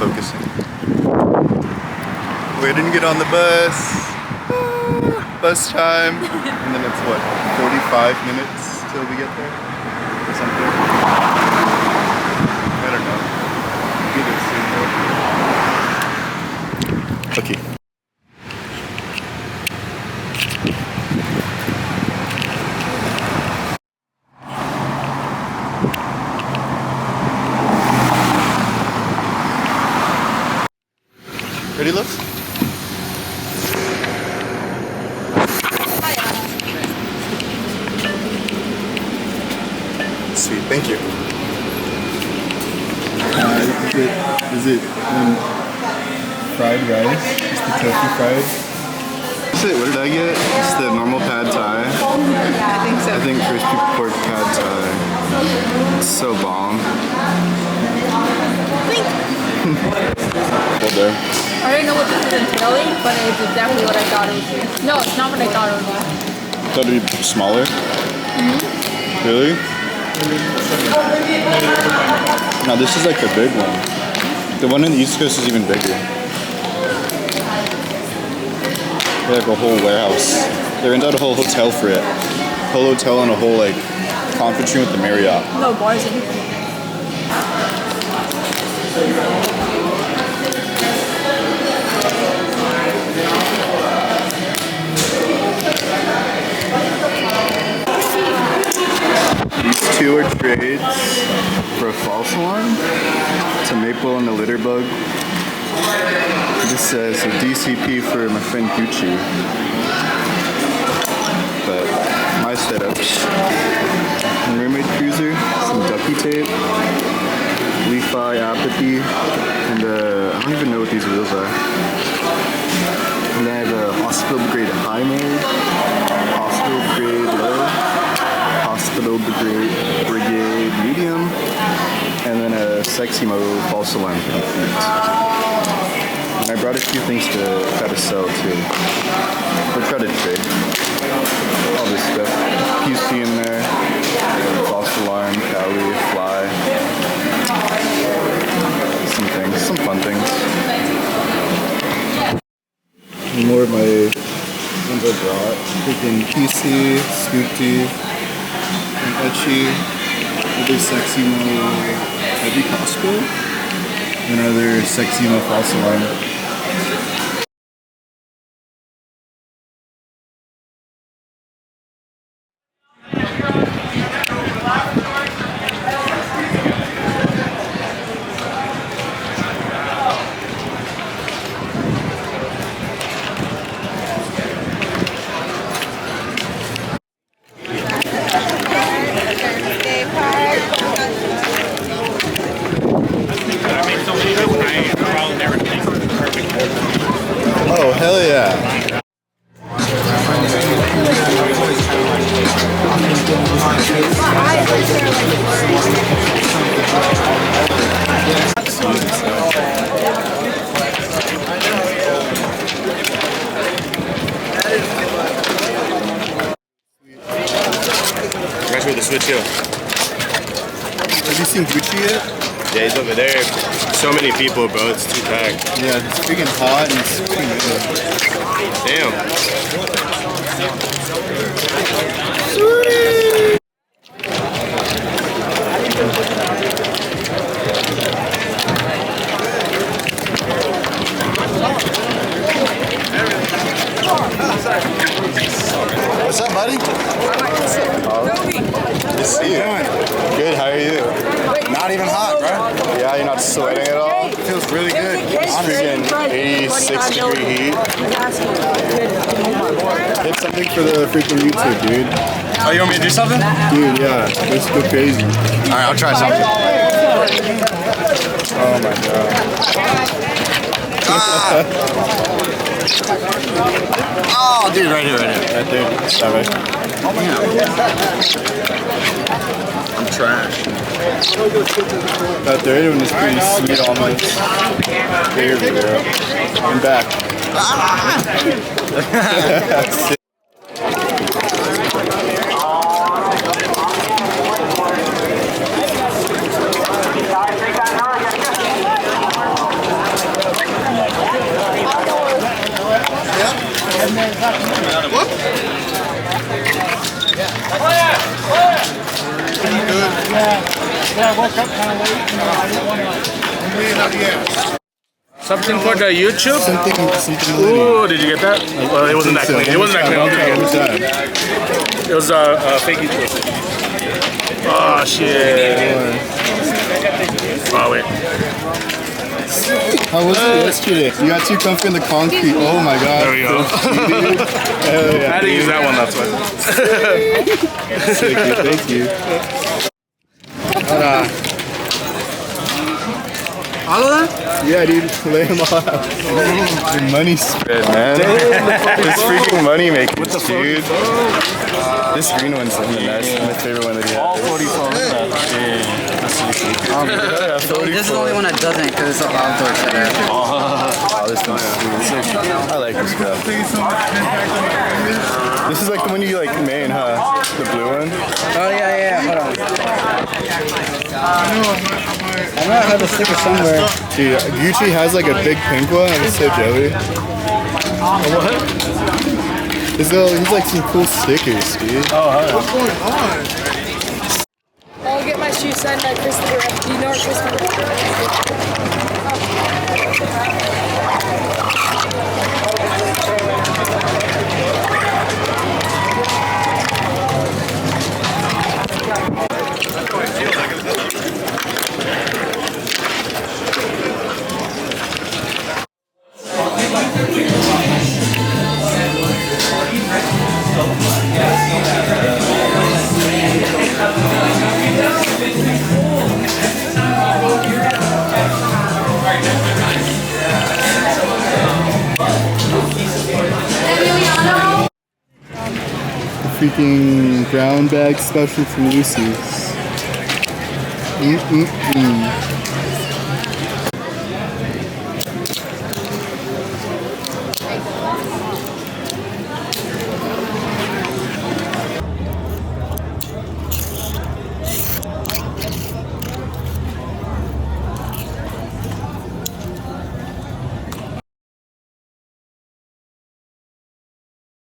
focusing. Waiting to get on the bus. Bus time. And then it's what, 45 minutes till we get there? Or something? I don't know. Get it soon though. Okay. Ready, Liz? Sweet, thank you. Is it fried rice? It's the tofu fried. What did I get? It's the normal pad thai. I think so. I think crispy pork pad thai. It's so bomb. Hold there. I don't know what this is entailing, but it's exactly what I thought it would be. No, it's not what I thought it would be. Thought it'd be smaller? Really? No, this is like the big one. The one in the East Coast is even bigger. They have a whole warehouse. They rent out a whole hotel for it. Whole hotel and a whole like conference room with the Marriott. No bars in here. These two are trades for a false alarm. It's a maple and a litter bug. This says a DCP for my friend Gucci. But my setups. A mermaid cruiser, some ducky tape, Wi-Fi apathy, and I don't even know what these wheels are. And then I have a hospital grade high mode, hospital grade low, hospital brigade medium, and then a sexy mode false alarm for the feet. And I brought a few things to try to sell too. Or try to trade. All this stuff. PC in there, false alarm, Cali, fly. Some things, some fun things. More of my ones I brought. Freaking PC, Scoopty, and Etchy, other sexy mo heavy Costco, and other sexy mo false alarm. Oh, hell yeah. That's where the switch here. Have you seen Gucci yet? Yeah, he's over there. So many people, bro. It's too packed. Yeah, it's freaking hot and it's too Damn. What's up, buddy? Good to see you. Good, how are you? Not even hot, bro. Yeah, you're not sweating at all? It feels really good. It's freaking 86-degree heat. Hit something for the freaking YouTube, dude. Oh, you want me to do something? Dude, yeah, let's go crazy. Alright, I'll try something. Oh my god. Oh, dude, right here. Right there. That way. I'm trash. That third one is pretty sweet almost. There we go. I'm back. Something for the YouTube? Something Ooh, did you get that? Well, it wasn't that clean. It wasn't that clean. What's that? It was a fake YouTube. Oh, shit. Oh, wait. How was it yesterday? You got too comfy in the concrete. Oh my god. There we go. Hell I had to use that one, that's why. Thank you. All of them? Yeah, dude, lay them all out. Your money spread, man. This freaking money making, dude. This green one's in the best. My favorite one that he has. All 44. This is the only one that doesn't because it's an outdoor setup. Oh, this one's sweet. I like this stuff. This is like the one you like main, huh? The blue one? Oh yeah, hold on. I know I have a sticker somewhere. Dude, Gucci has like a big pink one. I'm so jelly. What? He's like some cool stickers, dude. Oh, hi. What's going on? I'll get my shoes signed by Christopher. Do you know what Christopher is? Freaking brown bag special from Lucy's.